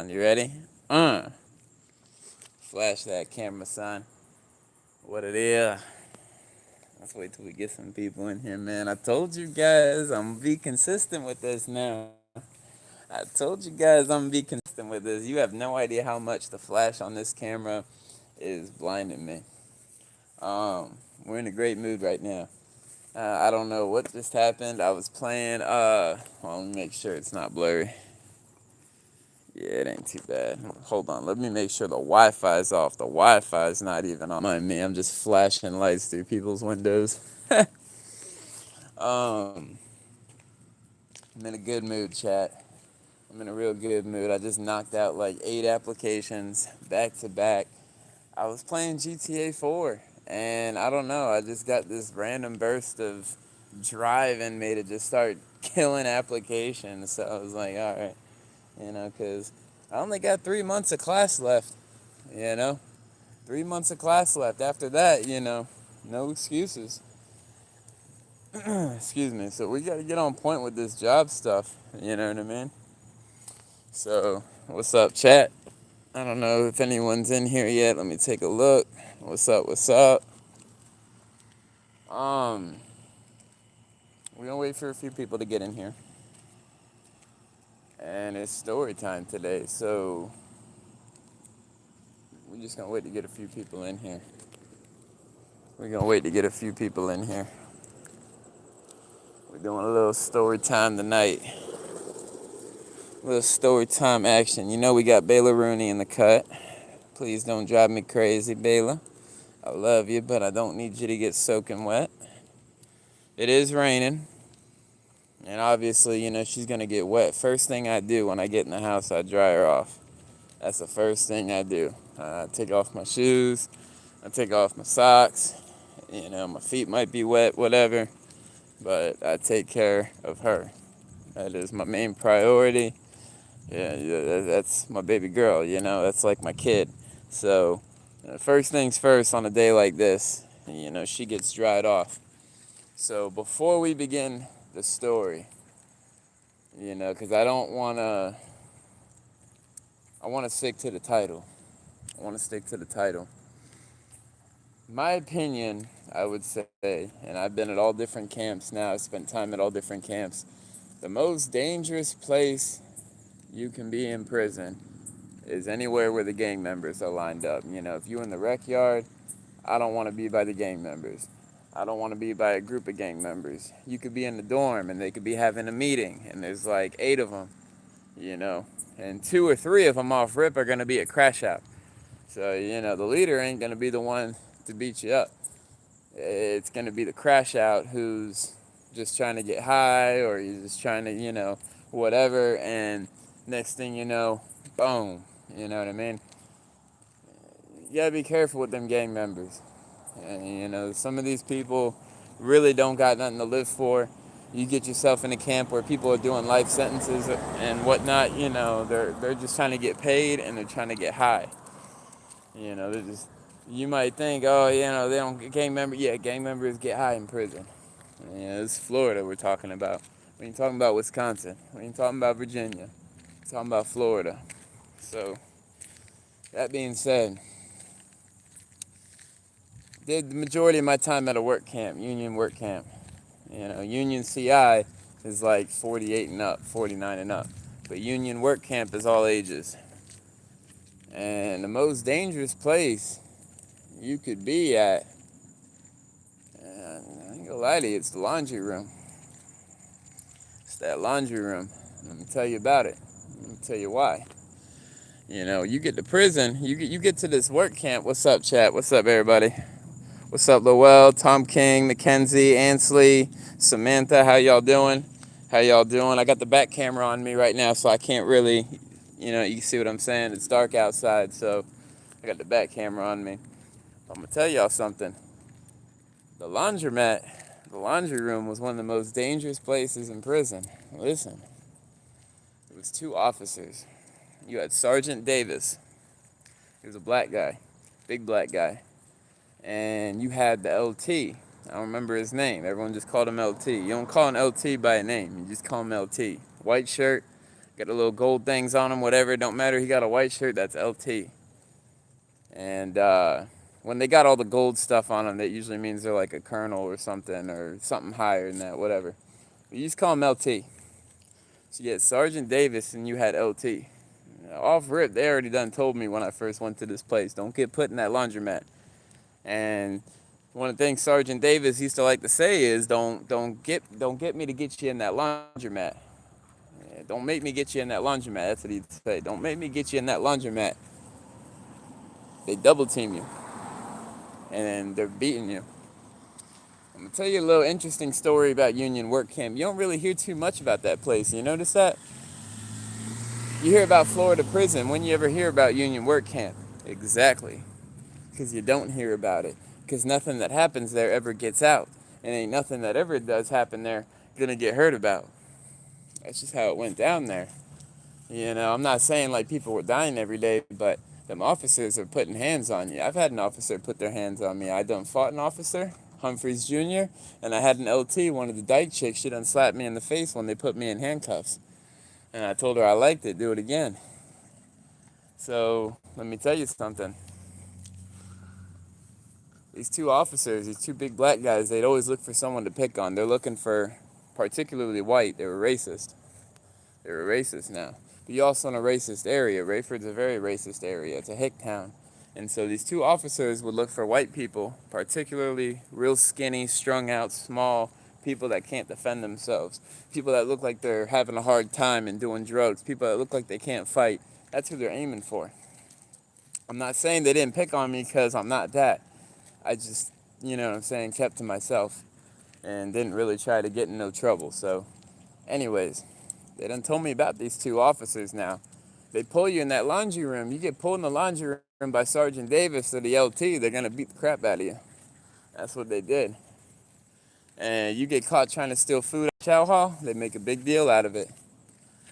on. You ready? Uh. Flash that camera, son. What it is. Let's wait till we get some people in here, man. I told you guys I'm gonna be consistent with this now. I told you guys I'm gonna be consistent with this. You have no idea how much the flash on this camera is blinding me. We're in a great mood right now. I don't know what just happened. I was playing, well, let me make sure it's not blurry. Yeah, it ain't too bad. Hold on, let me make sure the Wi-Fi is off. The Wi-Fi is not even on. Mind me, I'm just flashing lights through people's windows. um, I'm in a good mood, chat. I'm in a real good mood. I just knocked out like 8 applications back to back. I was playing GTA 4, and I don't know. I just got this random burst of drive in me to just start killing applications. So I was like, all right, because I only got 3 months of class left. You know, 3 months of class left. After that, no excuses. Excuse me. So we got to get on point with this job stuff. You know what I mean? So, what's up, chat? I don't know if anyone's in here yet. Let me take a look. What's up? What's up? Um, we're gonna wait for a few people to get in here. And it's story time today, so we're just gonna wait to get a few people in here. We're gonna wait to get a few people in here. We're doing a little story time tonight. A little story time action. You know we got Bayla Rooney in the cut. Please don't drive me crazy, Bayla. I love you, but I don't need you to get soaking wet. It is raining. And obviously, she's going to get wet. First thing I do when I get in the house, I dry her off. That's the first thing I do. I take off my shoes. I take off my socks. My feet might be wet, whatever. But I take care of her. That is my main priority. Yeah, that's my baby girl, That's like my kid. So, first things first on a day like this, she gets dried off. So, before we begin the story, because I don't want to, I want to stick to the title. My opinion, I would say, and I've been at all different camps now, I've spent time at all different camps. The most dangerous place you can be in prison is anywhere where the gang members are lined up. If you're in the rec yard, I don't want to be by the gang members. I don't want to be by a group of gang members. You could be in the dorm and they could be having a meeting and there's like 8 of them, and 2 or 3 of them off rip are going to be at crash out. So, the leader ain't going to be the one to beat you up. It's going to be the crash out who's just trying to get high or he's just trying to, whatever. And next thing you know, boom. You know what I mean? You got to be careful with them gang members. And, some of these people really don't got nothing to live for. You get yourself in a camp where people are doing life sentences and whatnot, they're just trying to get paid and they're trying to get high. They're just, you might think, oh, they don't get gang members. Yeah, gang members get high in prison. It's Florida we're talking about. We ain't talking about Wisconsin. We ain't talking about Virginia. We're talking about Florida. So, that being said, did the majority of my time at a work camp, union work camp. Union CI is like 48 and up, 49 and up. But union work camp is all ages. And the most dangerous place you could be at, I ain't gonna lie to you, it's the laundry room. It's that laundry room. Let me tell you about it. Let me tell you why. You get to prison, you get to this work camp. What's up, chat? What's up, everybody? What's up, Lowell, Tom King, Mackenzie, Ansley, Samantha? How y'all doing? I got the back camera on me right now, so I can't really, you see what I'm saying? It's dark outside, so I got the back camera on me. I'm gonna tell y'all something. The laundromat, the laundry room was one of the most dangerous places in prison. Listen, it was 2 officers. You had Sergeant Davis. He was a black guy, big black guy. And you had the LT. I don't remember his name. Everyone just called him LT. You don't call an LT by a name. You just call him LT. White shirt, Got the little gold things on him, whatever, it don't matter. He got a white shirt, that's LT. And when they got all the gold stuff on them, that usually means they're like a colonel or something higher than that, whatever. But you just call them LT. So you had Sergeant Davis and you had LT. Off rip, they already done told me when I first went to this place, don't get put in that laundromat. And one of the things Sergeant Davis used to like to say is, don't get me to get you in that laundromat. Yeah, don't make me get you in that laundromat. That's what he'd say. Don't make me get you in that laundromat. They double team you, and then they're beating you. I'm gonna tell you a little interesting story about Union Work Camp. You don't really hear too much about that place. You notice that? You hear about Florida Prison. When you ever hear about Union Work Camp? Exactly. Because you don't hear about it. Because nothing that happens there ever gets out. And ain't nothing that ever does happen there gonna get heard about. That's just how it went down there. You know, I'm not saying like people were dying every day, but them officers are putting hands on you. I've had an officer put their hands on me. I done fought an officer, Humphreys Jr., and I had an LT, one of the dyke chicks. She done slapped me in the face when they put me in handcuffs. And I told her I liked it, do it again. So, let me tell you something. These two officers, these two big black guys, they'd always look for someone to pick on. They're looking for, particularly white, they were racist. They were racist now. But you're also in a racist area. Rayford's a very racist area. It's a hick town. And so these two officers would look for white people, particularly real skinny, strung out, small people that can't defend themselves. People that look like they're having a hard time and doing drugs. People that look like they can't fight. That's who they're aiming for. I'm not saying they didn't pick on me because I'm not that. I just, you know what I'm saying, kept to myself and didn't really try to get in no trouble. So, anyways, they done told me about these two officers now. They pull you in that laundry room. You get pulled in the laundry room by Sergeant Davis or the LT, they're going to beat the crap out of you. That's what they did. And you get caught trying to steal food at chow hall, they make a big deal out of it.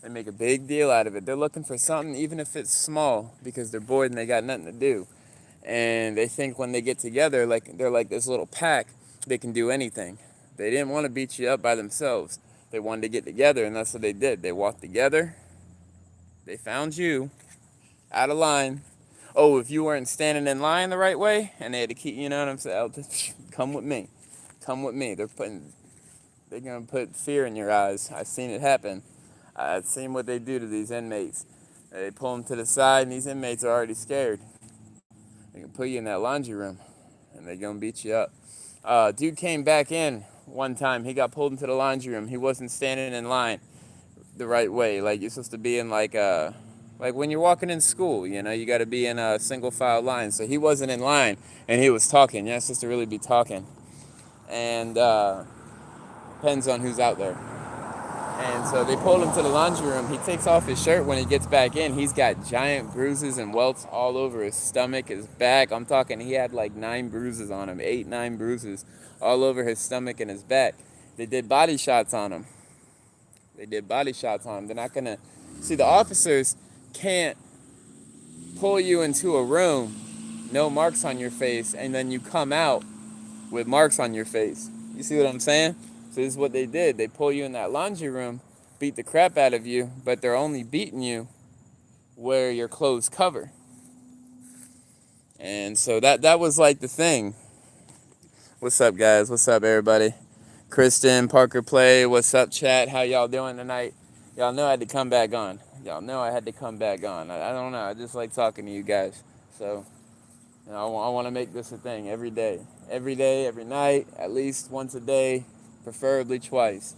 They make a big deal out of it. They're looking for something, even if it's small, because they're bored and they got nothing to do. And they think when they get together, like they're like this little pack, they can do anything. They didn't want to beat you up by themselves. They wanted to get together, and that's what they did. They walked together. They found you out of line. Oh, if you weren't standing in line the right way, and they had to keep, you know what I'm saying? Come with me. Come with me. They're gonna put fear in your eyes. I've seen it happen. I've seen what they do to these inmates. They pull them to the side, and these inmates are already scared. They can put you in that laundry room, and they're gonna beat you up. Dude came back in one time. He got pulled into the laundry room. He wasn't standing in line the right way. Like you're supposed to be in like when you're walking in school, you know, you got to be in a single file line. So he wasn't in line, and he was talking. You're not supposed to really be talking, and depends on who's out there. And so they pulled him to the laundry room. He takes off his shirt when he gets back in. He's got giant bruises and welts all over his stomach, his back. I'm talking, he had like 9 bruises on him, 8, 9 bruises all over his stomach and his back. They did body shots on him. They're not going to... See, the officers can't pull you into a room, no marks on your face, and then you come out with marks on your face. You see what I'm saying? So this is what they did. They pull you in that laundry room, beat the crap out of you, but they're only beating you where your clothes cover. And so that was like the thing. What's up, guys? What's up, everybody? Kristen, Parker Play, what's up, chat? How y'all doing tonight? Y'all know I had to come back on. I don't know. I just like talking to you guys. So, you know, I want to make this a thing every day. Every day, every night, at least once a day, preferably twice.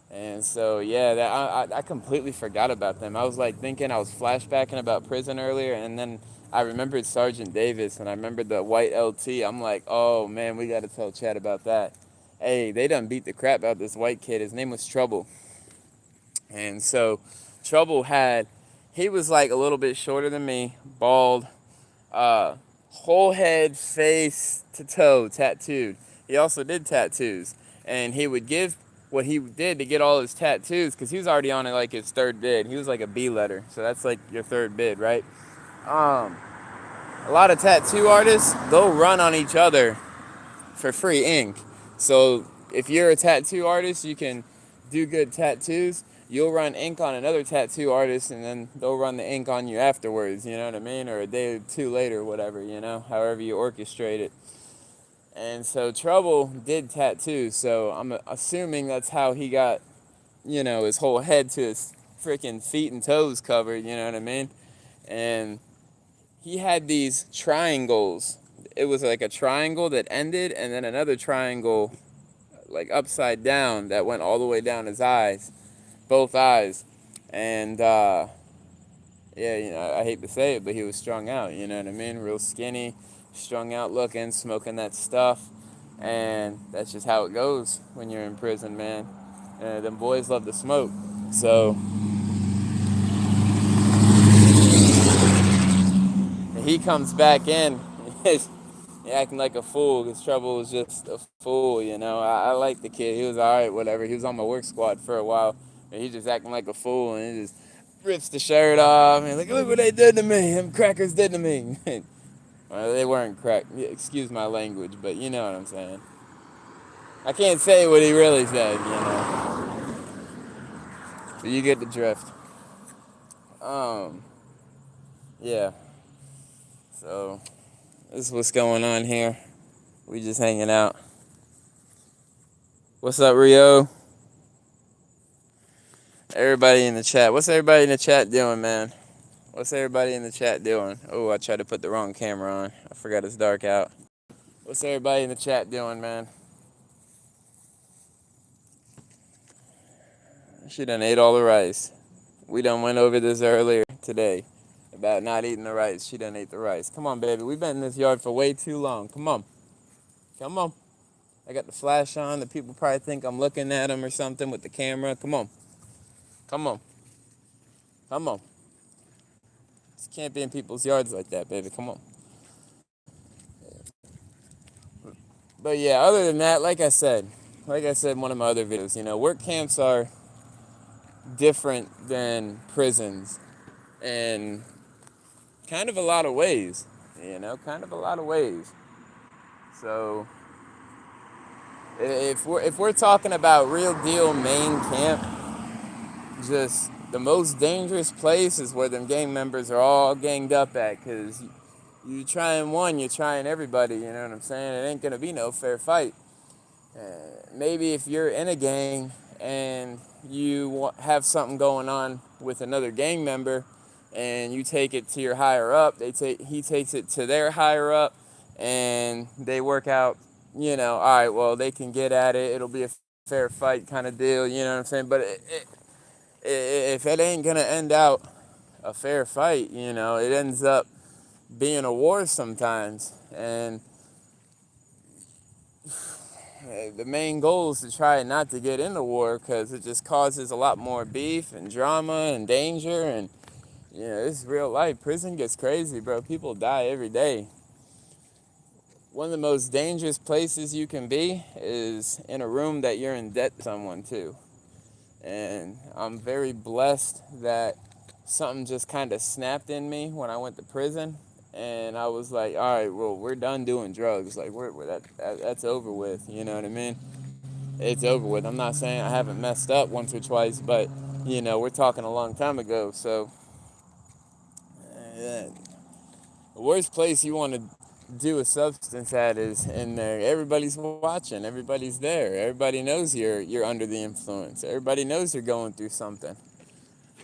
And so, yeah, I completely forgot about them. I was like thinking, I was flashbacking about prison earlier, and then I remembered Sergeant Davis, and I remembered the white LT. I'm like, oh, man, we got to tell Chad about that. Hey, they done beat the crap out of this white kid. His name was Trouble. And so Trouble he was like a little bit shorter than me, bald, whole head, face to toe tattooed. He also did tattoos. And he would give what he did to get all his tattoos, because he was already on like his 3rd bid. He was like a B letter. So that's like your 3rd bid, right? A lot of tattoo artists, they'll run on each other for free ink. So if you're a tattoo artist, you can do good tattoos, you'll run ink on another tattoo artist, and then they'll run the ink on you afterwards, you know what I mean? Or a day or two later, whatever, however you orchestrate it. And so Trouble did tattoos, so I'm assuming that's how he got, his whole head to his freaking feet and toes covered, you know what I mean? And he had these triangles. It was like a triangle that ended, and then another triangle, like upside down, that went all the way down his eyes, both eyes. And yeah, I hate to say it, but he was strung out, you know what I mean? Real skinny, strung out looking, smoking that stuff. And that's just how it goes when you're in prison, man. Them boys love to smoke. So he comes back in, he's acting like a fool, because Trouble was just a fool, I like the kid. He was all right, whatever. He was on my work squad for a while, and he just acting like a fool, and he just rips the shirt off, and like, look what they did to me. Them crackers did to me. Well, they weren't crack. Excuse my language, but you know what I'm saying. I can't say what he really said. But you get the drift. Yeah. So, this is what's going on here. We just hanging out. What's up, Rio? Everybody in the chat. What's everybody in the chat doing, man? What's everybody in the chat doing? Oh, I tried to put the wrong camera on. I forgot it's dark out. What's everybody in the chat doing, man? She done ate all the rice. We done went over this earlier today about not eating the rice. She done ate the rice. Come on, baby. We've been in this yard for way too long. Come on. Come on. I got the flash on. The people probably think I'm looking at them or something with the camera. Come on. Come on. Come on. Just can't be in people's yards like that, baby. Come on. But yeah, other than that, like I said in one of my other videos, work camps are different than prisons in kind of a lot of ways, So if we're talking about real deal main camp, just the most dangerous place is where them gang members are all ganged up at, because you trying one, you're trying everybody, you know what I'm saying? It ain't gonna be no fair fight. Maybe if you're in a gang and you have something going on with another gang member, and you take it to your higher up, he takes it to their higher up, and they work out, all right, well, they can get at it, it'll be a fair fight kind of deal, you know what I'm saying? But if it ain't gonna end out a fair fight, it ends up being a war sometimes. And the main goal is to try not to get into war, because it just causes a lot more beef and drama and danger. And it's real life. Prison gets crazy, bro. People die every day. One of the most dangerous places you can be is in a room that you're in debt to someone to. And I'm very blessed that something just kind of snapped in me when I went to prison. And I was like, all right, well, we're done doing drugs. Like, that's over with, you know what I mean? It's over with. I'm not saying I haven't messed up once or twice, but, we're talking a long time ago. So, the worst place you want to do a substance at is in there. Everybody's watching. Everybody's there. Everybody knows you're under the influence. Everybody knows you're going through something.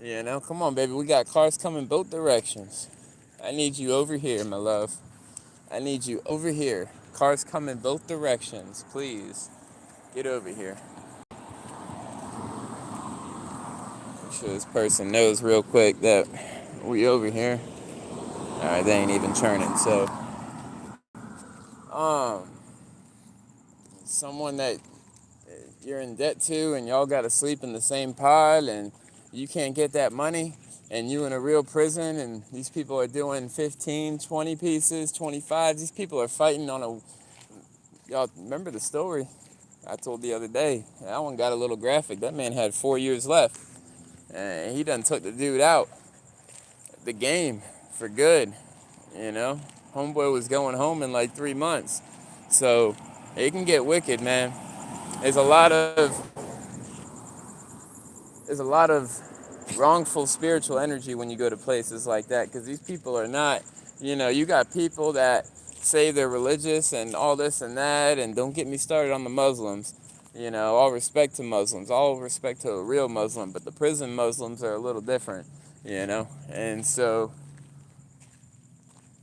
Come on, baby. We got cars coming both directions. I need you over here, my love. I need you over here. Cars coming both directions. Please, get over here. Make sure this person knows real quick that we over here. Alright, they ain't even turning, so. Someone that you're in debt to, and y'all gotta sleep in the same pod, and you can't get that money, and you in a real prison, and these people are doing 15, 20 pieces, 25. These people are fighting on y'all remember the story I told the other day? That one got a little graphic. That man had 4 years left, and he done took the dude out the game for good, Homeboy was going home in like 3 months. So it can get wicked, man. There's a lot of there's a lot of wrongful spiritual energy when you go to places like that, because these people are not, you got people that say they're religious and all this and that, and don't get me started on the Muslims. All respect to Muslims, all respect to a real Muslim, but the prison Muslims are a little different, and so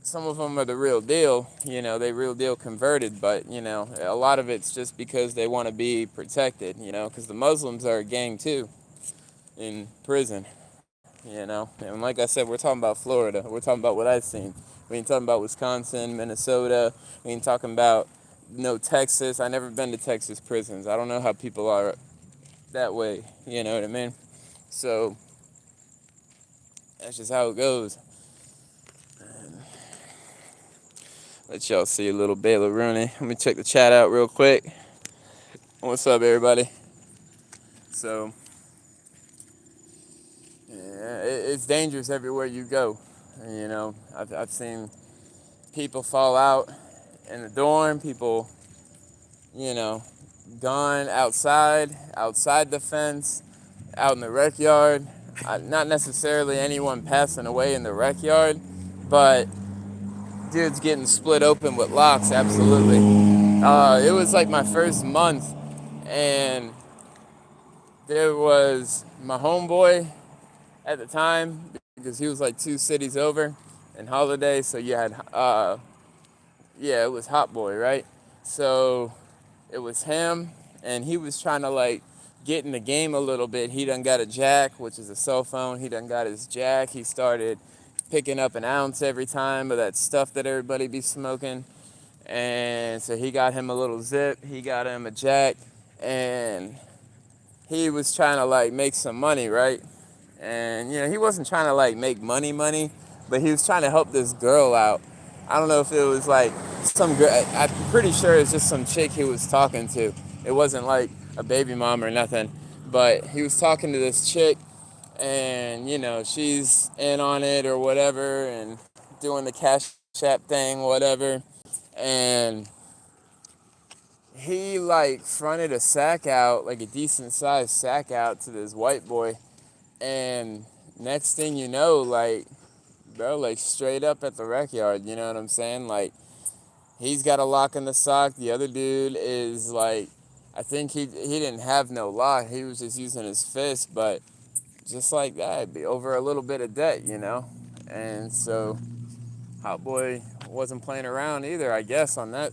some of them are the real deal, they real deal converted, but, a lot of it's just because they want to be protected, because the Muslims are a gang too in prison. And like I said, we're talking about Florida. We're talking about what I've seen. We ain't talking about Wisconsin, Minnesota. We ain't talking about no Texas. I never been to Texas prisons. I don't know how people are that way. You know what I mean? So that's just how it goes. Let y'all see a little Baylor Rooney. Let me check the chat out real quick. What's up, everybody? So yeah, it's dangerous everywhere you go. I've seen people fall out in the dorm, people, gone outside the fence, out in the rec yard. Not necessarily anyone passing away in the rec yard, but dudes getting split open with locks, absolutely. It was like my first month, and there was my homeboy at the time, because he was like 2 cities over in Holiday, so you had, it was Hot Boy, right? So it was him, and he was trying to like get in the game a little bit. He done got a jack, which is a cell phone. He done got his jack. He started picking up an ounce every time of that stuff that everybody be smoking. And so he got him a little zip. He got him a jack, and he was trying to like make some money, right? And he wasn't trying to like make money, but he was trying to help this girl out. I don't know if it was like some girl. I'm pretty sure it's just some chick he was talking to. It wasn't like a baby mom or nothing, but he was talking to this chick, and she's in on it or whatever, and doing the Cash App thing, whatever, and he like fronted a sack out, like a decent sized sack out, to this white boy, and next thing you know, like, bro, like straight up at the rec yard, you know what I'm saying? Like, he's got a lock in the sock. The other dude is like, I think he didn't have no lock. He was just using his fist, but just like that, be over a little bit of debt, And so Hot Boy wasn't playing around either, I guess, on that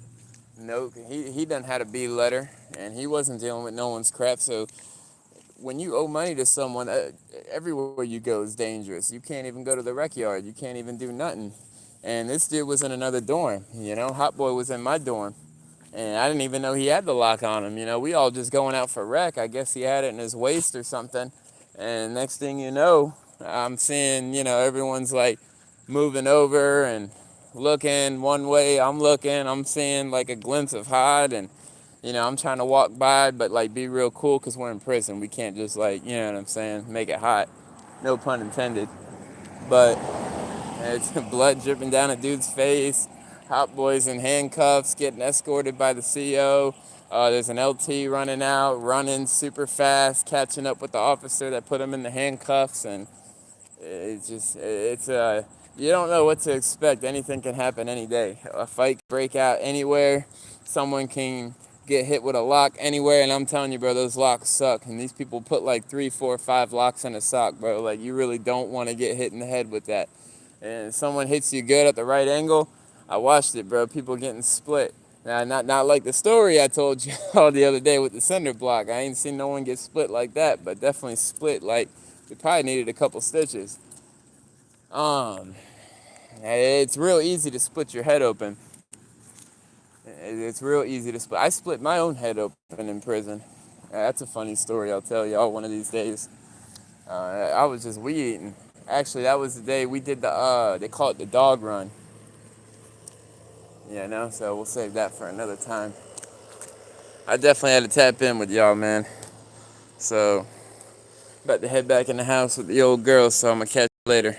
note. He done had a B letter, and he wasn't dealing with no one's crap. So when you owe money to someone, everywhere you go is dangerous. You can't even go to the rec yard. You can't even do nothing. And this dude was in another dorm, Hot Boy was in my dorm. And I didn't even know he had the lock on him, We all just going out for rec. I guess he had it in his waist or something. And next thing you know, I'm seeing, everyone's like moving over and looking one way. I'm seeing like a glimpse of Hod, and I'm trying to walk by, but like be real cool, because we're in prison. We can't just like, you know what I'm saying, make it hot. No pun intended. But it's blood dripping down a dude's face. Hot Boys in handcuffs, getting escorted by the CO. There's an LT running super fast, catching up with the officer that put him in the handcuffs, and you don't know what to expect. Anything can happen any day. A fight can break out anywhere. Someone can get hit with a lock anywhere, and I'm telling you, bro, those locks suck. And these people put like 3, 4, 5 locks in a sock, bro. Like, you really don't want to get hit in the head with that. And if someone hits you good at the right angle, I watched it, bro. People getting split. Now, not like the story I told you all the other day with the cinder block. I ain't seen no one get split like that, but definitely split. Like, they probably needed a couple stitches. It's real easy to split your head open. It's real easy to split. I split my own head open in prison. That's a funny story I'll tell y'all one of these days. I was just weed eating. Actually, that was the day we did they call it the dog run. So we'll save that for another time. I definitely had to tap in with y'all, man. So, about to head back in the house with the old girl, so I'm going to catch you later.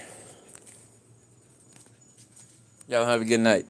Y'all have a good night.